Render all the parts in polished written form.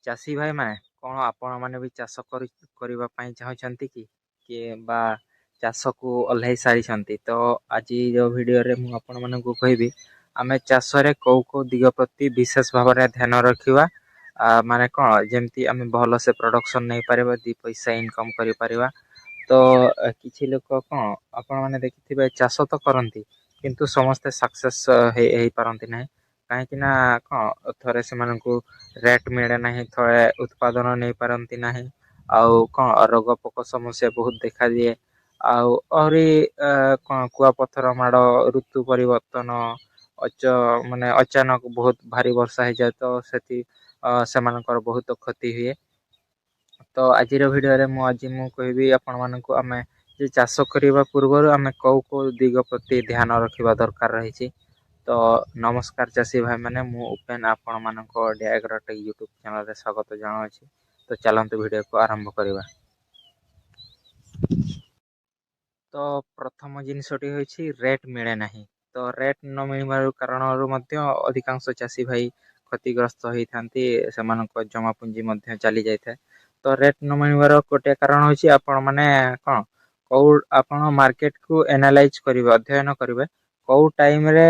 ଚାଷୀ ଭାଇମାନେ କ'ଣ ଆପଣମାନେ ବି ଚାଷ କରିବା ପାଇଁ ଚାହୁଁଛନ୍ତି କି? କିଏ ବା ଚାଷକୁ ଓହ୍ଲାଇ ସାରିଛନ୍ତି? ତ ଆଜି ଯେଉଁ ଭିଡ଼ିଓରେ ମୁଁ ଆପଣମାନଙ୍କୁ କହିବି ଆମେ ଚାଷରେ କେଉଁ ଦିଗ ପ୍ରତି ବିଶେଷ ଭାବରେ ଧ୍ୟାନ ରଖିବା। ମାନେ କ'ଣ ଯେମିତି ଆମେ ଭଲସେ ପ୍ରଡ଼କ୍ସନ୍ ନେଇପାରିବା, ଦୁଇ ପଇସା ଇନକମ୍ କରିପାରିବା। ତ କିଛି ଲୋକ କ'ଣ ଆପଣମାନେ ଦେଖିଥିବେ ଚାଷ ତ କରନ୍ତି କିନ୍ତୁ ସମସ୍ତେ ସକ୍ସେସ୍ ହେଇପାରନ୍ତି ନାହିଁ। କାହିଁକି ନା କ'ଣ ଥରେ ସେମାନଙ୍କୁ ରେଟ୍ ମିଳେ ନାହିଁ, ଥରେ ଉତ୍ପାଦନ ନେଇପାରନ୍ତି ନାହିଁ, ଆଉ କ'ଣ ରୋଗ ପୋକ ସମସ୍ୟା ବହୁତ ଦେଖାଦିଏ। ଆଉ ଆହୁରି କ'ଣ କୁଆପଥର ମାଡ଼, ଋତୁ ପରିବର୍ତ୍ତନ, ମାନେ ଅଚାନକ ବହୁତ ଭାରି ବର୍ଷା ହେଇଯାଏ ତ ସେମାନଙ୍କର ବହୁତ କ୍ଷତି ହୁଏ। ତ ଆଜିର ଭିଡ଼ିଓରେ ମୁଁ କହିବି ଆପଣମାନଙ୍କୁ ଆମେ ଯେ ଚାଷ କରିବା ପୂର୍ବରୁ ଆମେ କେଉଁ ଦିଗ ପ୍ରତି ଧ୍ୟାନ ରଖିବା ଦରକାର ରହିଛି। ତ ନମସ୍କାର ଚାଷୀ ଭାଇମାନେ, ମୁଁ ଉପେନ ଆପଣମାନଙ୍କ ଡ୍ୟାଗ୍ରୋଟେକ୍ ୟୁଟ୍ୟୁବ୍ ଚ୍ୟାନେଲରେ ସ୍ୱାଗତ ଜଣାଉଛି। ତ ଚାଲନ୍ତୁ ଭିଡ଼ିଓକୁ ଆରମ୍ଭ କରିବା। ତ ପ୍ରଥମ ଜିନିଷଟି ହେଉଛି ରେଟ୍ ମିଳେ ନାହିଁ। ତ ରେଟ୍ ନ ମିଳିବାର କାରଣରୁ ମଧ୍ୟ ଅଧିକାଂଶ ଚାଷୀ ଭାଇ କ୍ଷତିଗ୍ରସ୍ତ ହେଇଥାନ୍ତି, ସେମାନଙ୍କ ଜମାପୁଞ୍ଜି ମଧ୍ୟ ଚାଲି ଯାଇଥାଏ। ତ ରେଟ୍ ନ ମିଳିବାର ଗୋଟିଏ କାରଣ ହେଉଛି ଆପଣମାନେ କ'ଣ ଆପଣ ମାର୍କେଟକୁ ଏନାଲାଇଜ୍ କରିବେ, ଅଧ୍ୟୟନ କରିବେ। କୋଉ ଟାଇମରେ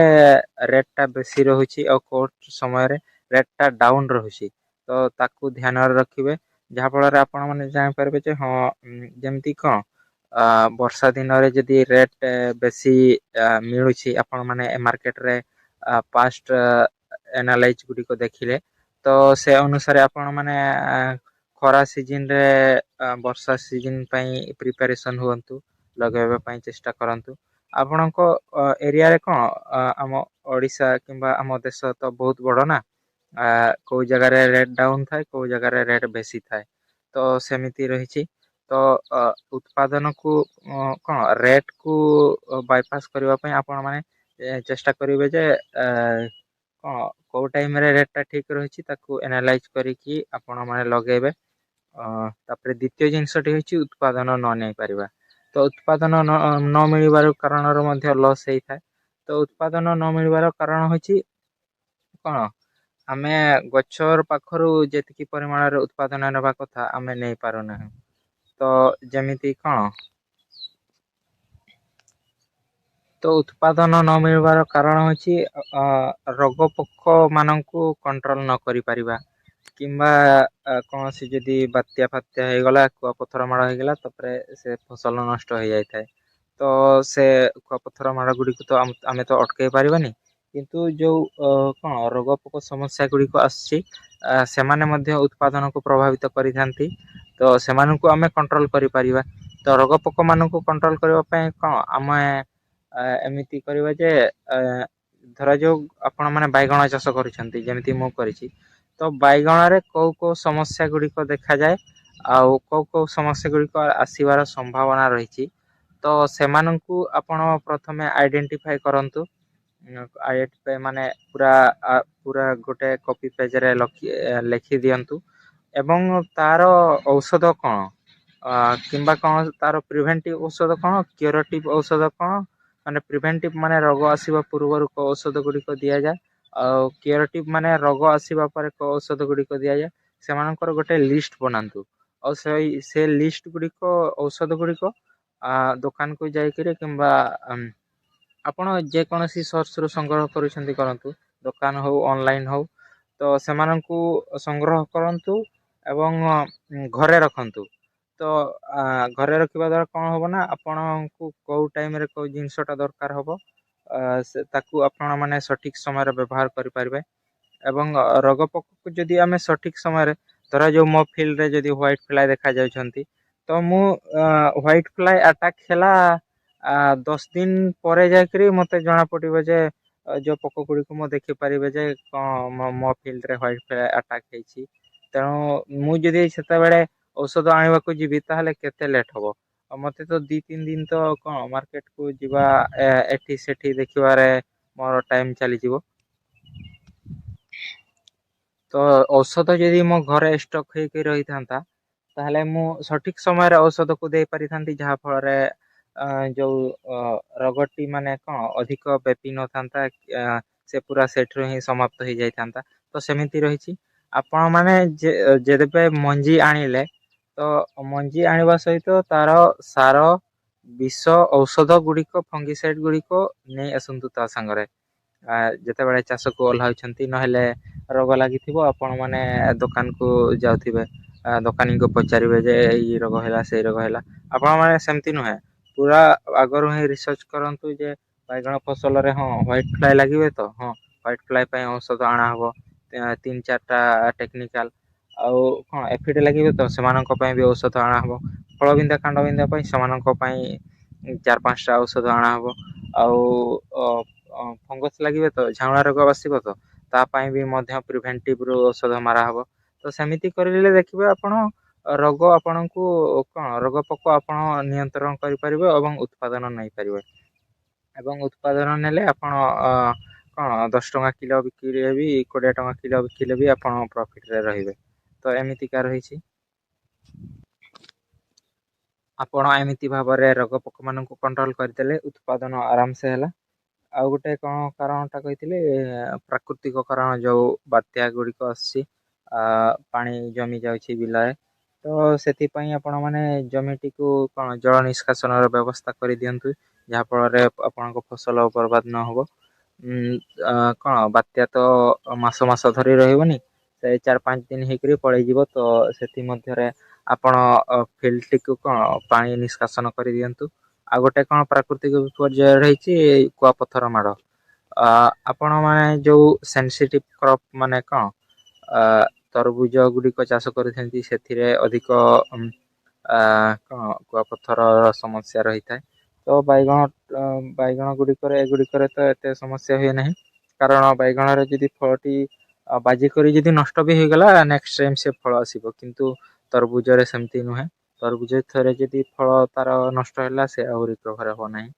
ରେଟ୍ ଟା ବେଶୀ ରହୁଛି ଆଉ କୋଉ ସମୟରେ ରେଟ୍ ଟା ଡାଉନ୍ ରହୁଛି, ତ ତାକୁ ଧ୍ୟାନରେ ରଖିବେ। ଯାହା ଫଳରେ ଆପଣ ମାନେ ଜାଣିପାରିବେ ଯେ ହଁ ଯେମିତି କ'ଣ ବର୍ଷା ଦିନରେ ଯଦି ରେଟ୍ ବେଶୀ ମିଳୁଛି, ଆପଣ ମାନେ ମାର୍କେଟରେ ପାଷ୍ଟ ଏନାଲାଇଜ ଗୁଡ଼ିକ ଦେଖିଲେ ତ ସେ ଅନୁସାରେ ଆପଣ ମାନେ ଖରା ସିଜିନରେ ବର୍ଷା ସିଜନ ପାଇଁ ପ୍ରିପାରେସନ୍ ହୁଅନ୍ତୁ, ଲଗେଇବା ପାଇଁ ଚେଷ୍ଟା କରନ୍ତୁ। ଆପଣଙ୍କ ଏରିଆରେ କ'ଣ ଆମ ଓଡ଼ିଶା କିମ୍ବା ଆମ ଦେଶ ତ ବହୁତ ବଡ଼ ନା, କୋଉ ଜାଗାରେ ରେଟ୍ ଡାଉନ୍ ଥାଏ, କୋଉ ଜାଗାରେ ରେଟ୍ ବେଶୀ ଥାଏ। ତ ସେମିତି ରହିଛି। ତ ଉତ୍ପାଦନକୁ କ'ଣ ରେଟକୁ ବାଇପାସ୍ କରିବା ପାଇଁ ଆପଣ ମାନେ ଚେଷ୍ଟା କରିବେ ଯେ କ'ଣ କୋଉ ଟାଇମରେ ରେଟ୍ ଟା ଠିକ୍ ରହିଛି ତାକୁ ଏନାଲାଇଜ କରିକି ଆପଣ ମାନେ ଲଗେଇବେ। ତାପରେ ଦ୍ଵିତୀୟ ଜିନିଷଟି ହେଉଛି ଉତ୍ପାଦନ ନ ନେଇ ପାରିବା। ତ ଉତ୍ପାଦନ ନ ମିଳିବାର କାରଣରୁ ମଧ୍ୟ ଲସ୍ ହେଇଥାଏ। ତ ଉତ୍ପାଦନ ନ ମିଳିବାର କାରଣ ହେଉଛି କ'ଣ ଆମେ ଗଛ ପାଖରୁ ଯେତିକି ପରିମାଣରେ ଉତ୍ପାଦନ ନେବା କଥା ଆମେ ନେଇପାରୁନାହୁଁ। ତ ଯେମିତି କ'ଣ ତ ଉତ୍ପାଦନ ନ ମିଳିବାର କାରଣ ହେଉଛି ରୋଗ ପୋକ ମାନଙ୍କୁ କଣ୍ଟ୍ରୋଲ ନ କରିପାରିବା, କିମ୍ବା କୌଣସି ଯଦି ବାତ୍ୟା ଫାତ୍ୟା ହେଇଗଲା, କୁଆପଥର ମାଡ଼ ହେଇଗଲା, ତାପରେ ସେ ଫସଲ ନଷ୍ଟ ହେଇଯାଇଥାଏ। ତ ସେ କୁଆପଥର ମାଡ଼ ଗୁଡ଼ିକୁ ତ ଆମେ ତ ଅଟକେଇ ପାରିବାନି। କିନ୍ତୁ ଯୋଉ କ'ଣ ରୋଗ ପୋକ ସମସ୍ୟା ଗୁଡ଼ିକ ଆସୁଛି, ସେମାନେ ମଧ୍ୟ ଉତ୍ପାଦନକୁ ପ୍ରଭାବିତ କରିଥାନ୍ତି। ତ ସେମାନଙ୍କୁ ଆମେ କଣ୍ଟ୍ରୋଲ କରିପାରିବା। ତ ରୋଗ ପୋକ ମାନଙ୍କୁ କଣ୍ଟ୍ରୋଲ କରିବା ପାଇଁ କ'ଣ ଆମେ ଏମିତି କରିବା ଯେ ଧରା ଯାଉ ଆପଣ ମାନେ ବାଇଗଣ ଚାଷ କରିଛନ୍ତି, ଯେମିତି ମୁଁ କରିଛି। ତ ବାଇଗଣରେ କୋଉ କୋଉ ସମସ୍ୟା ଗୁଡ଼ିକ ଦେଖାଯାଏ, ଆଉ କୋଉ କୋଉ ସମସ୍ୟା ଗୁଡ଼ିକ ଆସିବାର ସମ୍ଭାବନା ରହିଛି, ତ ସେମାନଙ୍କୁ ଆପଣ ପ୍ରଥମେ ଆଇଡେଣ୍ଟିଫାଏ କରନ୍ତୁ। ମାନେ ପୁରା ଗୋଟେ କପି ପେଜରେ ଲେଖି ଦିଅନ୍ତୁ। ଏବଂ ତାର ଔଷଧ କ'ଣ, କିମ୍ବା କ'ଣ ତାର ପ୍ରିଭେଣ୍ଟିଭ ଔଷଧ କ'ଣ, କ୍ୟୁରେଟିଭ ଔଷଧ କ'ଣ, ମାନେ ପ୍ରିଭେଣ୍ଟିଭ ମାନେ ରୋଗ ଆସିବା ପୂର୍ବରୁ କୋଉ ଔଷଧ ଗୁଡ଼ିକ ଦିଆଯାଏ, ଆଉ କ୍ୟୁରେଟିଭ ମାନେ ରୋଗ ଆସିବା ପରେ କୋଉ ଔଷଧ ଗୁଡ଼ିକ ଦିଆଯାଏ, ସେମାନଙ୍କର ଗୋଟେ ଲିଷ୍ଟ ବନାନ୍ତୁ। ଆଉ ସେ ଲିଷ୍ଟ ଗୁଡ଼ିକ ଔଷଧ ଗୁଡ଼ିକ ଦୋକାନକୁ ଯାଇକିରି କିମ୍ବା ଆପଣ ଯେକୌଣସି ସୋର୍ସରୁ ସଂଗ୍ରହ କରୁଛନ୍ତି କରନ୍ତୁ, ଦୋକାନ ହଉ ଅନଲାଇନ ହଉ, ତ ସେମାନଙ୍କୁ ସଂଗ୍ରହ କରନ୍ତୁ ଏବଂ ଘରେ ରଖନ୍ତୁ। ତ ଘରେ ରଖିବା ଦ୍ଵାରା କ'ଣ ହବ ନା, ଆପଣଙ୍କୁ କୋଉ ଟାଇମରେ କୋଉ ଜିନିଷ ଟା ଦରକାର ହବ, ତାକୁ ଆପଣ ମାନେ ସଠିକ ସମୟରେ ବ୍ୟବହାର କରିପାରିବେ। ଏବଂ ରୋଗ ପୋକକୁ ଯଦି ଆମେ ସଠିକ ସମୟରେ, ଧରା ଯୋଉ ମୋ ଫିଲ୍ଡରେ ଯଦି ହ୍ୱାଇଟ୍ ଫ୍ଲାଏ ଦେଖା ଯାଉଛନ୍ତି, ତ ମୁଁ ହ୍ୱାଇଟ୍ ଫ୍ଲାଏ ଆଟାକ୍ ହେଲା 10 ଦିନ ପରେ ଯାଇକରି ମତେ ଜଣା ପଡିବ ଯେ ଯୋଉ ପୋକ ଗୁଡିକୁ ମୁଁ ଦେଖିପାରିବେ ଯେ କ'ଣ ମୋ ଫିଲ୍ଡରେ ହ୍ୱାଇଟ୍ ଫ୍ଲାଏ ଆଟାକ୍ ହେଇଛି। ତେଣୁ ମୁଁ ଯଦି ସେତେବେଳେ ଔଷଧ ଆଣିବାକୁ ଯିବି ତାହେଲେ କେତେ ଲେଟ୍ ହବ। ଆଉ ମତେ ତ 2-3 ଦିନ ତ କ'ଣ ମାର୍କେଟ କୁ ଯିବା, ଏଠି ସେଠି ଦେଖିବାରେ ମୋର ଟାଇମ ଚାଲିଯିବ। ତ ଔଷଧ ଯଦି ମୋ ଘରେ ଷ୍ଟକ୍ ହେଇକି ରହିଥାନ୍ତା, ତାହେଲେ ମୁଁ ସଠିକ ସମୟରେ ଔଷଧକୁ ଦେଇ ପାରିଥାନ୍ତି, ଯାହା ଫଳରେ ଯୋଉ ରୋଗଟି ମାନେ କ'ଣ ଅଧିକ ବ୍ୟାପି ନଥାନ୍ତା, ସେ ପୁରା ସେଠରୁ ହିଁ ସମାପ୍ତ ହେଇଯାଇଥାନ୍ତା। ତ ସେମିତି ରହିଛି। ଆପଣ ମାନେ ଯେବେ ମଞ୍ଜି ଆଣିଲେ ତ ମଞ୍ଜି ଆଣିବା ସହିତ ତାର ସାର ବିଷ ଔଷଧ ଗୁଡ଼ିକ ଫଙ୍ଗିସାଇଡ ଗୁଡ଼ିକ ନେଇ ଆସନ୍ତୁ ତା ସାଙ୍ଗରେ। ଯେତେବେଳେ ଚାଷକୁ ଓହ୍ଲାଉଛନ୍ତି ନହେଲେ ରୋଗ ଲାଗିଥିବ ଆପଣ ମାନେ ଦୋକାନ କୁ ଯାଉଥିବେ ଦୋକାନୀଙ୍କୁ ପଚାରିବେ ଯେ ଏଇ ରୋଗ ହେଲା ସେଇ ରୋଗ ହେଲା ଆପଣ ମାନେ ସେମିତି ନୁହେଁ ପୁରା ଆଗରୁ ହିଁ ରିସର୍ଚ୍ଚ କରନ୍ତୁ ଯେ ବାଇଗଣ ଫସଲରେ ହଁ ହ୍ୱାଇଟ ଫ୍ଲାଏ ଲାଗିବେ ତ ହଁ ହ୍ୱାଇଟ ଫ୍ଲାଏ ପାଇଁ ଔଷଧ ଅଣାହବ 3-4ଟା ଟେକ୍ନିକାଲ ଆଉ କଣ ଏଫିଡ ଲାଗିବେ ତ ସେମାନଙ୍କ ପାଇଁ ବି ଔଷଧ ଅଣାହବ ଫଳବିନ୍ଧା କାଣ୍ଡ ବିନ୍ଧା ପାଇଁ ସେମାନଙ୍କ ପାଇଁ 4-5ଟା ଔଷଧ ଅଣାହବ ଆଉ ଫଙ୍ଗସ ଲାଗିବେ ତ ଝାଉଣା ରୋଗ ବସିବ ତ ତା ପାଇଁ ବି ମଧ୍ୟ ପ୍ରିଭେଣ୍ଟିଭ ରୁ ଔଷଧ ମାରାହବ ତ ସେମିତି କରିଲେ ଦେଖିବେ ଆପଣ ରୋଗ ଆପଣଙ୍କୁ କଣ ରୋଗ ପୋକ ଆପଣ ନିୟନ୍ତ୍ରଣ କରିପାରିବେ ଏବଂ ଉତ୍ପାଦନ ନେଇପାରିବେ ଏବଂ ଉତ୍ପାଦନ ନେଲେ ଆପଣ କଣ 10 ଟଙ୍କା କିଲୋ ବିକ୍ରି ବି 20 ଟଙ୍କା କିଲୋ ବିକିଲେ ବି ଆପଣ ପ୍ରଫିଟ ରେ ରହିବେ ତ ଏମିତିକା ରହିଛି। ଆପଣ ଏମିତି ଭାବରେ ରୋଗ ପୋକ ମାନଙ୍କୁ କଣ୍ଟ୍ରୋଲ କରିଦେଲେ ଉତ୍ପାଦନ ଆରାମସେ ହେଲା। ଆଉ ଗୋଟେ କଣ କାରଣ ଟା କହିଥିଲି ପ୍ରାକୃତିକ କାରଣ ଯୋଉ ବାତ୍ୟା ଗୁଡିକ ଆସୁଛି ପାଣି ଜମି ଯାଉଛି ବିଲରେ ତ ସେଥିପାଇଁ ଆପଣ ମାନେ ଜମିଟିକୁ କଣ ଜଳ ନିଷ୍କାସନ ର ବ୍ୟବସ୍ଥା କରିଦିଅନ୍ତୁ ଯାହା ଫଳରେ ଆପଣଙ୍କ ଫସଲ ବର୍ବାଦ ନହବ। କଣ ବାତ୍ୟା ତ ମାସ ମାସ ଧରି ରହିବନି ସେ 4-5 ଦିନ ହେଇକରି ପଳେଇଯିବ ତ ସେଥିମଧ୍ୟରେ ଆପଣ ଫିଲ୍ଡ ଟିକୁ କଣ ପାଣି ନିଷ୍କାସନ କରିଦିଅନ୍ତୁ। ଆଉ ଗୋଟେ କଣ ପ୍ରାକୃତିକ ବିପର୍ଯ୍ୟୟ ରହିଛି କୁଆପଥର ମାଡ ଆପଣ ମାନେ ଯୋଉ ସେନ୍ସିଟିଭ କ୍ରପ ମାନେ କଣ ତରଭୁଜ ଗୁଡିକ ଚାଷ କରିଥାନ୍ତି ସେଥିରେ ଅଧିକ କଣ କୁଆପଥର ସମସ୍ୟା ରହିଥାଏ। ତ ବାଇଗଣ ଗୁଡିକରେ ଏଗୁଡିକରେ ତ ଏତେ ସମସ୍ୟା ହୁଏ ନାହିଁ। କାରଣ ବାଇଗଣରେ ଯଦି ଫଳଟି ବାଜି କରି ଯଦି ନଷ୍ଟ ବି ହେଇଗଲା ନେକ୍ସଟ ଟାଇମ ସେ ଫଳ ଆସିବ କିନ୍ତୁ ତରଭୁଜରେ ସେମିତି ନୁହେଁ ତରଭୁଜ ଥରେ ଯଦି ଫଳ ତାର ନଷ୍ଟ ହେଲା ସେ ଆଉ ରିକଭର ହବ ନାହିଁ।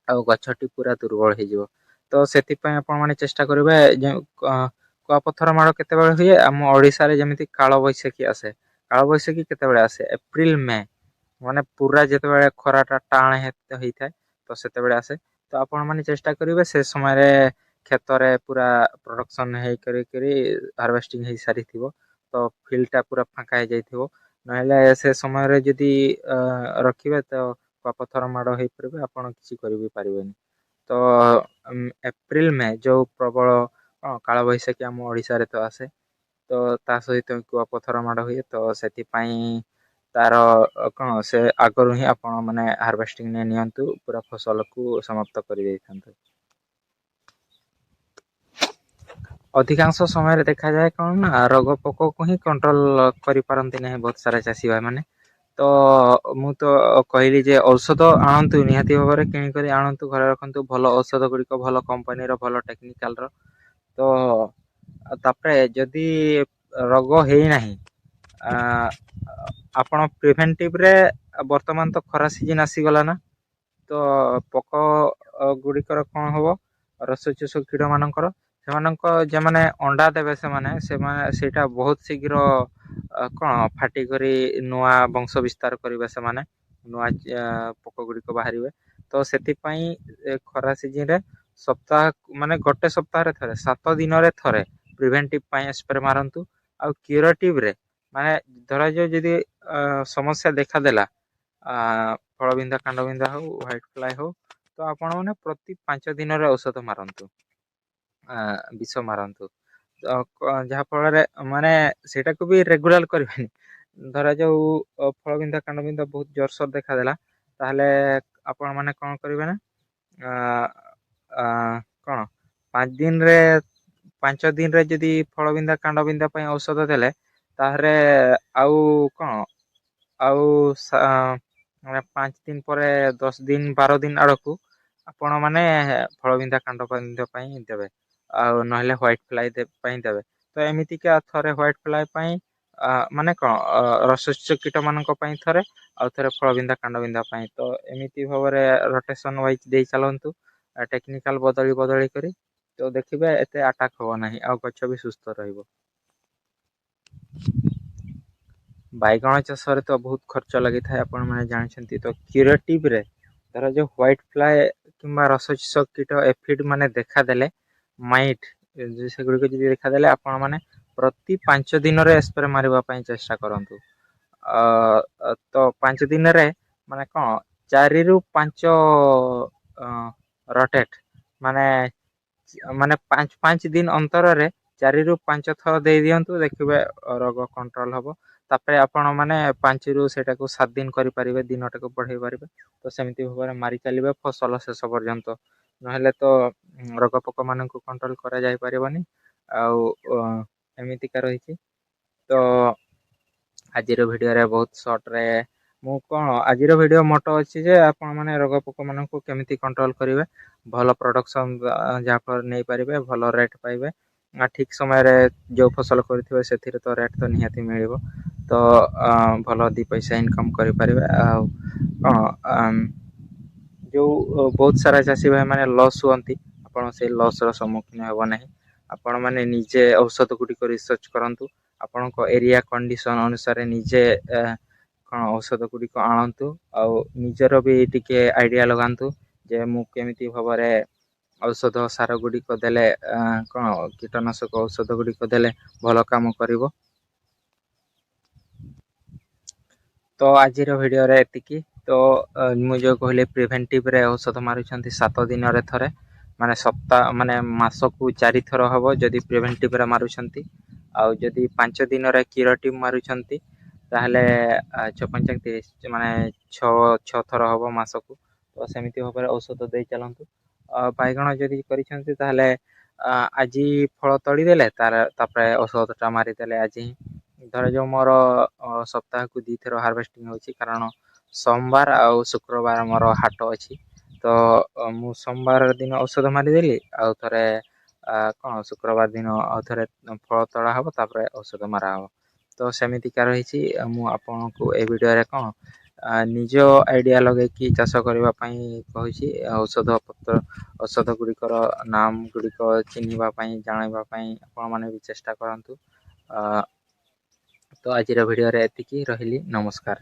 ଆଉ ଗଛଟି ପୁରା ଦୁର୍ବଳ ହେଇଯିବ ତ ସେଥିପାଇଁ ଆପଣ ମାନେ ଚେଷ୍ଟା କରିବେ ଯୋଉ କୁଆପଥର ମାଡ଼ କେତେବେଳେ ହୁଏ ଆମ ଓଡିଶାରେ ଯେମିତି କାଳ ବୈଶାଖୀ ଆସେ କାଳ ବୈଶାଖୀ କେତେବେଳେ ଆସେ ଏପ୍ରିଲ ମେ ମାନେ ପୁରା ଯେତେବେଳେ ଖରା ଟା ଟାଣ ହେଇଥାଏ ତ ସେତେବେଳେ ଆସେ ତ ଆପଣ ମାନେ ଚେଷ୍ଟା କରିବେ ସେ ସମୟରେ କ୍ଷେତରେ ପୁରା ପ୍ରଡକ୍ସନ ହେଇକରି ହାରଭେଷ୍ଟିଂ ହେଇସାରିଥିବ ତ ଫିଲ୍ଡ ଟା ପୁରା ଫାଙ୍କା ହେଇଯାଇଥିବ ନହେଲେ ସେ ସମୟରେ ଯଦି ରଖିବେ ତ କୁଆପଥର ମାଡ ହେଇପାରିବେ ଆପଣ କିଛି କରିବି ପାରିବେନି ତ ଏପ୍ରିଲ ମେ ଯୋଉ ପ୍ରବଳ କାଳବୈଶାଖୀ ଆମ ଓଡିଶାରେ ତ ଆସେ ତ ତା ସହିତ କୁଆପଥର ମାଡ ହୁଏ ତ ସେଥିପାଇଁ ତାର କଣ ସେ ଆଗରୁ ହିଁ ଆପଣ ମାନେ ହାରଭେଷ୍ଟିଂ ନିଅନ୍ତୁ ପୁରା ଫସଲକୁ ସମାପ୍ତ କରିଦେଇଥାନ୍ତୁ। ଅଧିକାଂଶ ସମୟରେ ଦେଖାଯାଏ କଣ ନା ରୋଗ ପୋକକୁ ହିଁ କଣ୍ଟ୍ରୋଲ କରିପାରନ୍ତି ନାହିଁ ବହୁତ ସାରା ଚାଷୀ ଭାଇ ମାନେ ତ ମୁଁ ତ କହିଲି ଯେ ଔଷଧ ଆଣନ୍ତୁ ନିହାତି ଭାବରେ କିଣିକରି ଆଣନ୍ତୁ ଘରେ ରଖନ୍ତୁ ଭଲ ଔଷଧ ଗୁଡିକ ଭଲ କମ୍ପାନୀର ଭଲ ଟେକ୍ନିକାଲ ର ତ ତାପରେ ଯଦି ରୋଗ ହେଇନାହିଁ ଆ ଆପଣ ପ୍ରିଭେଣ୍ଟିଭରେ ବର୍ତ୍ତମାନ ତ ଖରା ସିଜିନ ଆସିଗଲା ନା ତ ପୋକ ଗୁଡିକର କଣ ହବ କିଟ ମାନଙ୍କର ସେମାନଙ୍କ ଯୋଉମାନେ ଅଣ୍ଡା ଦେବେ ସେମାନେ ସେଇଟା ବହୁତ ଶୀଘ୍ର କଣ ଫାଟିକରି ନୂଆ ବଂଶ ବିସ୍ତାର କରିବେ ସେମାନେ ନୂଆ ପୋକ ଗୁଡିକ ବାହାରିବେ ତ ସେଥିପାଇଁ ଖରା ସିଜିନ ରେ ସପ୍ତାହ ମାନେ ଗୋଟେ ସପ୍ତାହରେ ଥରେ 7 ଦିନରେ ଥରେ ପ୍ରିଭେଣ୍ଟିଭ ପାଇଁ ସ୍ପ୍ରେ ମାରନ୍ତୁ ଆଉ କ୍ୟୁରେଟିଭ ରେ ମାନେ ଧରାଯାଉ ଯଦି ସମସ୍ୟା ଦେଖାଦେଲା ଆ ଫଳବିନ୍ଧା କାଣ୍ଡ ବିନ୍ଧା ହଉ ହ୍ୱାଇଟ ଫ୍ଲାଏ ହଉ ତ ଆପଣ ମାନେ ପ୍ରତି 5 ଦିନରେ ଔଷଧ ମାରନ୍ତୁ ବିଷ ମାରନ୍ତୁ ଯାହା ଫଳରେ ମାନେ ସେଇଟାକୁ ବି ରେଗୁଲାର କରିବେନି ଧରା ଯାଉ ଫଳବିନ୍ଧା କାଣ୍ଡ ବିନ୍ଧା ବହୁତ ଜୋରସୋର ଦେଖାଦେଲା ତାହେଲେ ଆପଣ ମାନେ କଣ କରିବେ ନା ଆ ଆ କଣ 5 ଦିନରେ 5 ଦିନରେ ଯଦି ଫଳବିନ୍ଧା କାଣ୍ଡ ବିନ୍ଧା ପାଇଁ ଔଷଧ ଦେଲେ ତାହେଲେ ଆଉ କଣ ଆଉ 5 ଦିନ ପରେ 10 ଦିନ 12 ଦିନ ଆଡକୁ ଆପଣ ମାନେ ଫଳବିନ୍ଧା କାଣ୍ଡ ପାଇଁ ଦେବେ ଆଉ ନହେଲେ ହ୍ୱାଇଟ ଫ୍ଲାଇ ପାଇଁ ଦେବେ ତ ଏମିତିକା ଥରେ ହ୍ୱାଇଟ ଫ୍ଲାଏ ପାଇଁ ମାନେ କଣ କୀଟ ମାନଙ୍କ ପାଇଁ ଥରେ ଆଉ ଥରେ ଫଳ ବିନ୍ଧା କାଣ୍ଡ ବିନ୍ଧା ପାଇଁ ତ ଏମିତି ଭାବରେ ରୋଟେସନ ୱାଇଜ ଦେଇ ଚାଲନ୍ତୁ ଟେକ୍ନିକାଲ ବଦଳି ବଦଳି କରି ତ ଦେଖିବେ ଏତେ ଆଟାକ୍ ହବ ନାହିଁ ଆଉ ଗଛ ବି ସୁସ୍ଥ ରହିବ। ବାଇଗଣ ଚାଷରେ ତ ବହୁତ ଖର୍ଚ୍ଚ ଲାଗିଥାଏ ଆପଣ ମାନେ ଜାଣିଛନ୍ତି ତ ରେ ଧର ଯୋଉ ହ୍ୱାଇଟ ଫ୍ଲାଏ କିମ୍ବା କୀଟ ଏଫିଡ ମାନେ ଦେଖାଦେଲେ ମାଇଟ ସେଗୁଡିକ ଯଦି ଦେଖାଦେଲେ ଆପଣ ମାନେ ପ୍ରତି 5 ଦିନରେ ସ୍ପ୍ରେ ମାରିବା ପାଇଁ ଚେଷ୍ଟା କରନ୍ତୁ। ତ 5 ଦିନରେ ମାନେ କଣ 4ରୁ 5 ରୋଟେଟ୍ ମାନେ ମାନେ 5 ଦିନ ଅନ୍ତରରେ 4ରୁ 5 ଥର ଦେଇ ଦିଅନ୍ତୁ, ଦେଖିବେ ରୋଗ କଣ୍ଟ୍ରୋଲ ହବ। ତାପରେ ଆପଣ ମାନେ 5ରୁ ସେଇଟାକୁ 7 ଦିନ କରିପାରିବେ, ଦିନଟାକୁ ବଢେଇ ପାରିବେ। ତ ସେମିତି ଭାବରେ ମାରି ଚାଲିବେ ଫସଲ ଶେଷ ପର୍ଯ୍ୟନ୍ତ। ନହେଲେ ତ ରୋଗ ପୋକ ମାନଙ୍କୁ କଣ୍ଟ୍ରୋଲ କରାଯାଇ ପାରିବନି। ଆଉ ଏମିତିକା ରହିଛି। ତ ଆଜିର ଭିଡିଓରେ ବହୁତ ସର୍ଟରେ ମୁଁ କଣ ଆଜିର ଭିଡିଓ ମୋଟୋ ଅଛି ଯେ ଆପଣ ମାନେ ରୋଗ ପୋକ ମାନଙ୍କୁ କେମିତି କଣ୍ଟ୍ରୋଲ କରିବେ, ଭଲ ପ୍ରଡକ୍ସନ ଯାହାଫଳରେ ନେଇପାରିବେ, ଭଲ ରେଟ୍ ପାଇବେ। ଠିକ ସମୟରେ ଯୋଉ ଫସଲ କରିଥିବେ ସେଥିରେ ତ ରେଟ୍ ତ ନିହାତି ମିଳିବ। ତ ଭଲ 2 ପଇସା ଇନକମ କରିପାରିବେ। ଆଉ କଣ ଯୋଉ ବହୁତ ସାରା ଚାଷୀ ଭାଇ ମାନେ ଲସ୍ ହୁଅନ୍ତି, ଆପଣ ସେଇ ଲସ୍ ର ସମ୍ମୁଖୀନ ହେବ ନାହିଁ। ଆପଣ ମାନେ ନିଜେ ଔଷଧ ଗୁଡିକ ରିସର୍ଚ୍ଚ କରନ୍ତୁ। ଆପଣଙ୍କ ଏରିଆ କଣ୍ଡିସନ ଅନୁସାରେ ନିଜେ କଣ ଔଷଧ ଗୁଡିକ ଆଣନ୍ତୁ। ଆଉ ନିଜର ବି ଟିକେ ଆଇଡିଆ ଲଗାନ୍ତୁ ଯେ ମୁଁ କେମିତି ଭାବରେ ଔଷଧ ସାର ଗୁଡିକ ଦେଲେ କଣ କୀଟନାଶକ ଔଷଧ ଗୁଡିକ ଦେଲେ ଭଲ କାମ କରିବ। ତ ଆଜିର ଭିଡିଓରେ ଏତିକି। ତ ମୁଁ ଯୋଉ କହିଲି ପ୍ରିଭେଣ୍ଟିଭରେ ଔଷଧ ମାରୁଛନ୍ତି 7 ଦିନରେ ଥରେ। ମାନେ ମାନେ ମାସକୁ 4 ଥର ହବ ଯଦି ପ୍ରିଭେଣ୍ଟିଭରେ ମାରୁଛନ୍ତି। ଆଉ ଯଦି 5 ଦିନରେ କ୍ଷୀର ମାରୁଛନ୍ତି ତାହେଲେ 5×5 = 30 ମାନେ 6 ଥର ହବ ମାସକୁ। ତ ସେମିତି ଭାବରେ ଔଷଧ ଦେଇ ଚାଲନ୍ତୁ। ବାଇଗଣ ଯଦି କରିଛନ୍ତି ତାହେଲେ ଆଜି ଫଳ ତଳିଦେଲେ ତାପରେ ଔଷଧ ଟା ମାରିଦେଲେ ଆଜି ହିଁ। ଧରାଯାଉ ମୋର ସପ୍ତାହକୁ 2 ଥର ହାର୍ଭେଷ୍ଟିଂ ହଉଛି, କାରଣ ସୋମବାର ଆଉ ଶୁକ୍ରବାର ମୋର ହାଟ ଅଛି। ତ ମୁଁ ସୋମବାର ଦିନ ଔଷଧ ମାରିଦେଲି, ଆଉ ଥରେ କଣ ଶୁକ୍ରବାର ଦିନ ଆଉ ଥରେ ଫଳ ତଳା ହବ, ତାପରେ ଔଷଧ ମରା ହବ। ତ ସେମିତିକା ରହିଛି। ମୁଁ ଆପଣଙ୍କୁ ଏ ଭିଡିଓରେ କଣ ନିଜ ଆଇଡିଆ ଲଗେଇକି ଚାଷ କରିବା ପାଇଁ କହିଛି। ଔଷଧ ଗୁଡିକର ନାମ ଗୁଡିକ ଚିହ୍ନିବା ପାଇଁ ଜାଣିବା ପାଇଁ ଆପଣ ମାନେ ବି ଚେଷ୍ଟା କରନ୍ତୁ। ତ ଆଜିର ଭିଡିଓରେ ଏତିକି, ରହିଲି ନମସ୍କାର।